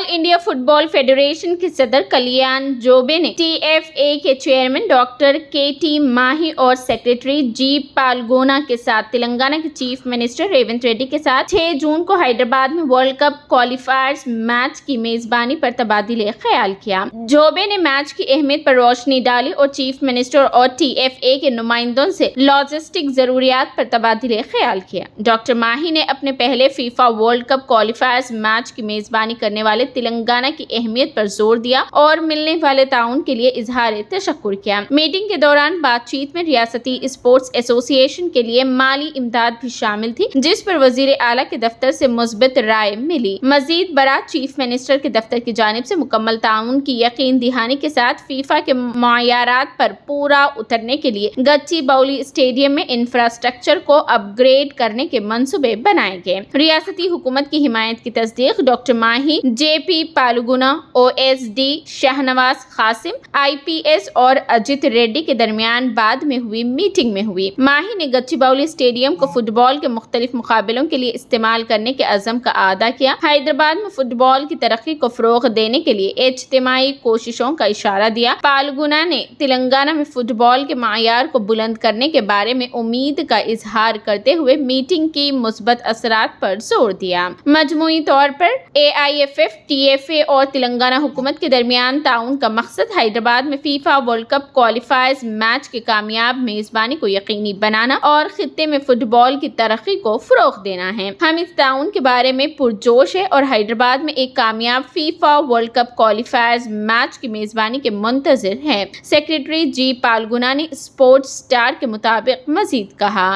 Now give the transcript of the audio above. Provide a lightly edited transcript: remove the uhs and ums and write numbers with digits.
India fit بال federation کے صدر کلیان جوبے نے ٹی ایف اے کے چیئرمین ڈاکٹر کے ٹی ماہی اور سیکریٹری جی پالگونا کے ساتھ تلنگانہ کے چیف منسٹر ریونت ریڈی کے ساتھ 6 جون کو حیدرآباد میں ورلڈ کپ کوالیفائرز میچ کی میزبانی پر تبادلہ خیال کیا۔ جوبے نے میچ کی اہمیت پر روشنی ڈالی اور چیف منسٹر اور ٹی ایف اے کے نمائندوں سے لاجسٹک ضروریات پر تبادلہ خیال کیا۔ ڈاکٹر ماہی نے اپنے پہلے FIFA world cup qualifiers match کی میزبانی کرنے والے تلنگانہ کی اہمیت پر زور دیا اور ملنے والے تعاون کے لیے اظہار تشکر کیا۔ میٹنگ کے دوران بات چیت میں ریاستی اسپورٹس ایسوسی ایشن کے لیے مالی امداد بھی شامل تھی، جس پر وزیر اعلیٰ کے دفتر سے مثبت رائے ملی۔ مزید برآں چیف منسٹر کے دفتر کی جانب سے مکمل تعاون کی یقین دہانی کے ساتھ فیفا کے معیارات پر پورا اترنے کے لیے گچی باؤلی اسٹیڈیم میں انفراسٹرکچر کو اپ گریڈ کرنے کے منصوبے بنائے گئے۔ ریاستی حکومت کی حمایت کی تصدیق doctor Mahi, J P Palgona, O S D Shahnawaz Qasim, I P S اور اجیت ریڈی کے درمیان بعد میں ہوئی میٹنگ میں ہوئی۔ ماہی نے گچی باؤلی اسٹیڈیم کو فٹ بال کے مختلف مقابلوں کے لیے استعمال کرنے کے عزم کا اعادہ کیا۔ حیدرآباد میں فٹ بال کی ترقی کو فروغ دینے کے لیے اجتماعی کوششوں کا اشارہ دیا۔ پالگونا نے تلنگانہ میں فٹ بال کے معیار کو بلند کرنے کے بارے میں امید کا اظہار کرتے ہوئے میٹنگ کی مثبت اثرات پر زور دیا۔ مجموعی طور پر A I F F, T F A اور تلنگانہ حکومت کے درمیان تعاون کا مقصد حیدرآباد میں FIFA world cup qualifiers match کے کامیاب میزبانی کو یقینی بنانا اور خطے میں فٹ بال کی ترقی کو فروغ دینا ہے۔ ہم اس تعاون کے بارے میں پرجوش ہیں اور حیدرآباد میں ایک کامیاب FIFA world cup qualifiers match کی میزبانی کے منتظر ہیں، سیکریٹری جی پالگونا نے اسپورٹس اسٹار کے مطابق مزید کہا۔